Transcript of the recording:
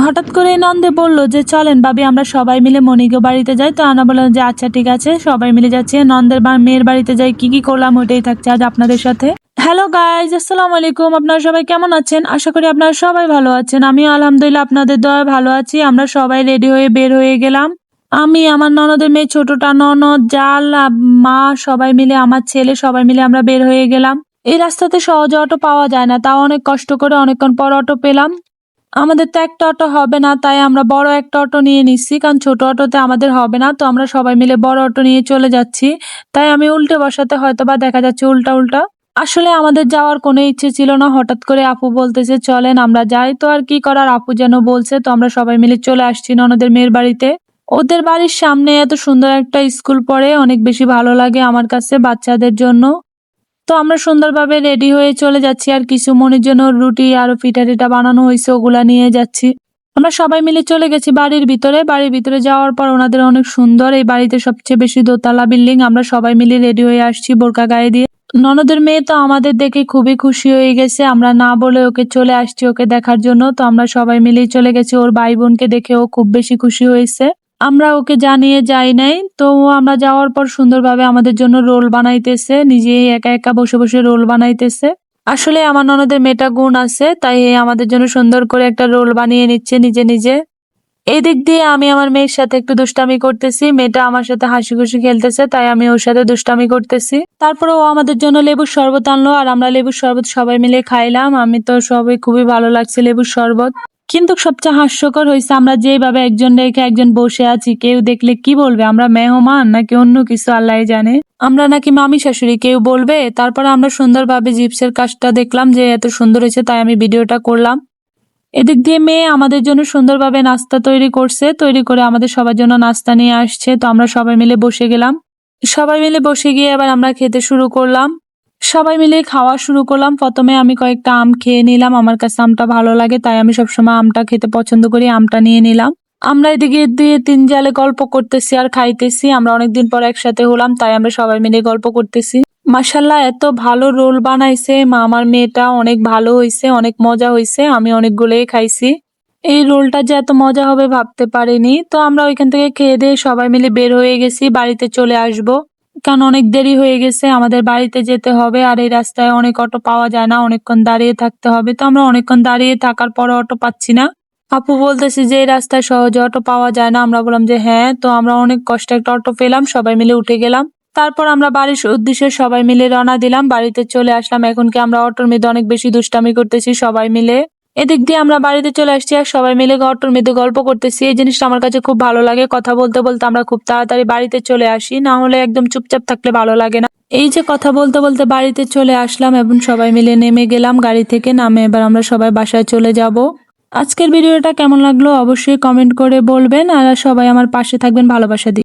হঠাৎ করে নন্দে বলল যে চলেন ভাবি আমরা সবাই মিলে মনিকে বাড়িতে যাই। তো আনা বললাম যে আচ্ছা ঠিক আছে, সবাই মিলে যাচ্ছি। নন্দের মেয়ের বাড়িতে যাই, কি কি করলাম ওইটাই থাকছে আজ আপনাদের সাথে। হ্যালো গাইজ, আসসালামু আলাইকুম। আপনারা সবাই কেমন আছেন? আশা করি আপনারা সবাই ভালো আছেন। আমি আলহামদুলিল্লাহ আপনাদের দয়ায় ভালো আছি। আমরা সবাই রেডি হয়ে বের হয়ে গেলাম। আমি, আমার ননদের মেয়ে, ছোটটা ননদ, জাল, মা, সবাই মিলে, আমার ছেলে, সবাই মিলে আমরা বের হয়ে গেলাম। এই রাস্তাতে সহজে অটো পাওয়া যায় না, তাও অনেক কষ্ট করে অনেকক্ষণ পর অটো পেলাম। আমাদের তো একটা অটো হবে না, তাই আমরা বড় একটা অটো নিয়ে নিচ্ছি, কারণ ছোট অটোতে আমাদের হবে না। তো আমরা সবাই মিলে বড় অটো নিয়ে চলে যাচ্ছি। তাই আমি উল্টে বসাতে হয়তো বা দেখা যাচ্ছে উল্টা উল্টা। আসলে আমাদের যাওয়ার কোনো ইচ্ছে ছিল না, হঠাৎ করে আপু বলতেছে চলেন আমরা যাই। তো আর কি করার, আপু যেন বলছে, তো আমরা সবাই মিলে চলে আসছি ননদের মেয়ের বাড়িতে। ওদের বাড়ির সামনে এত সুন্দর একটা স্কুল পড়ে, অনেক বেশি ভালো লাগে আমার কাছে বাচ্চাদের জন্য। তো আমরা সুন্দরভাবে রেডি হয়ে চলে যাচ্ছি, আর কিছু মনির জন্য রুটি আর পিঠা টিঠা বানানো হয়েছে, ওগুলা নিয়ে যাচ্ছি। আমরা সবাই মিলে চলে গেছি বাড়ির ভিতরে। বাড়ির ভিতরে যাওয়ার পর ওনাদের অনেক সুন্দর, এই বাড়িতে সবচেয়ে বেশি দোতলা বিল্ডিং। আমরা সবাই মিলে রেডি হয়ে আসছি বোরকা গায়ে দিয়ে। ননদের মেয়ে তো আমাদের দেখে খুবই খুশি হয়ে গেছে, আমরা না বলে ওকে চলে আসছি ওকে দেখার জন্য। তো আমরা সবাই মিলেই চলে গেছি, ওর ভাই বোনকে দেখে ও খুব বেশি খুশি হয়েছে। আমরা ওকে জানিয়ে যাই নাই, তো আমরা যাওয়ার পর সুন্দরভাবে আমাদের জন্য রোল বানাইতেছে, নিজেই একা একা বসে বসে রোল বানাইতেছে। আসলে আমার ননদের মেয়েটা গুণ আছে, তাই আমাদের জন্য সুন্দর করে একটা রোল বানিয়ে নিচ্ছে নিজে নিজে। এই দিক দিয়ে আমি আমার মেয়ের সাথে একটু দুষ্টামি করতেছি, মেয়েটা আমার সাথে হাসি খুশি খেলতেছে, তাই আমি ওর সাথে দুষ্টামি করতেছি। তারপরে ও আমাদের জন্য লেবুর শরবত আনলো, আর আমরা লেবুর শরবত সবাই মিলে খাইলাম। আমি তো সবাই খুবই ভালো লাগছে লেবুর শরবত। কিন্তু সবচেয়ে হাস্যকর হয়েছে, আমরা যেভাবে একজন রেখে একজন বসে আছি, কেউ দেখলে কি বলবে আমরা মেহমান নাকি অন্য কিছু আল্লাহ জানে, আমরা নাকি মামি শাশুড়ি কেউ বলবে। তারপর আমরা সুন্দরভাবে জিপসের কাজটা দেখলাম যে এত সুন্দর হয়েছে, তাই আমি ভিডিওটা করলাম। এদিক দিয়ে মেয়ে আমাদের জন্য সুন্দরভাবে নাস্তা তৈরি করছে, তৈরি করে আমাদের সবার জন্য নাস্তা নিয়ে আসছে। তো আমরা সবাই মিলে বসে গেলাম। সবাই মিলে বসে গিয়ে এবার আমরা খেতে শুরু করলাম। সবাই মিলে খাওয়া শুরু করলাম। প্রথমে আমি কয়েকটা আম খেয়ে নিলাম, আমার কাছে আমটা ভালো লাগে, তাই আমি সবসময় আমটা খেতে পছন্দ করি, আমটা নিয়ে নিলাম। আমরা এদিকে দিয়ে তিন জালে গল্প করতেছি আর খাইতেছি। আমরা অনেকদিন পর একসাথে হলাম, তাই আমরা সবাই মিলে গল্প করতেছি। মাশাল্লাহ, এত ভালো রোল বানাইছে মা, আমার মেয়েটা অনেক ভালো হয়েছে, অনেক মজা হয়েছে। আমি অনেকগুলোই খাইছি। এই রোলটা যে এত মজা হবে ভাবতে পারিনি। তো আমরা ওইখান থেকে খেয়ে দিয়ে সবাই মিলে বের হয়ে গেছি, বাড়িতে চলে আসব, কারণ অনেক দেরি হয়ে গেছে, আমাদের বাড়িতে যেতে হবে। আর এই রাস্তায় অনেক অটো পাওয়া যায় না, অনেকক্ষণ দাঁড়িয়ে থাকতে হবে। তো আমরা অনেকক্ষণ দাঁড়িয়ে থাকার পর অটো পাচ্ছি না। আপু বলতেছে যে এই রাস্তায় সহজে অটো পাওয়া যায় না, আমরা বললাম যে হ্যাঁ। তো আমরা অনেক কষ্টে একটা অটো পেলাম, সবাই মিলে উঠে গেলাম। তারপর আমরা বাড়ির উদ্দেশ্যে সবাই মিলে রওনা দিলাম, বাড়িতে চলে আসলাম। এখন কি আমরা অটোর মধ্যে অনেক বেশি দুষ্টামি করতেছি সবাই মিলে। এদিক দিয়ে আমরা বাড়িতে চলে আসছি আর সবাই মিলে অটোর মধ্যে গল্প করতেছি। এই জিনিসটা আমার কাছে খুব ভালো লাগে, কথা বলতে বলতে আমরা খুব তাড়াতাড়ি বাড়িতে চলে আসি, না হলে একদম চুপচাপ থাকলে ভালো লাগে না। এই যে কথা বলতে বলতে বাড়িতে চলে আসলাম এবং সবাই মিলে নেমে গেলাম গাড়ি থেকে। নামে এবার আমরা সবাই বাসায় চলে যাব। আজকের ভিডিওটা কেমন লাগলো অবশ্যই কমেন্ট করে বলবেন, আর সবাই আমার পাশে থাকবেন ভালোবাসা দিয়ে।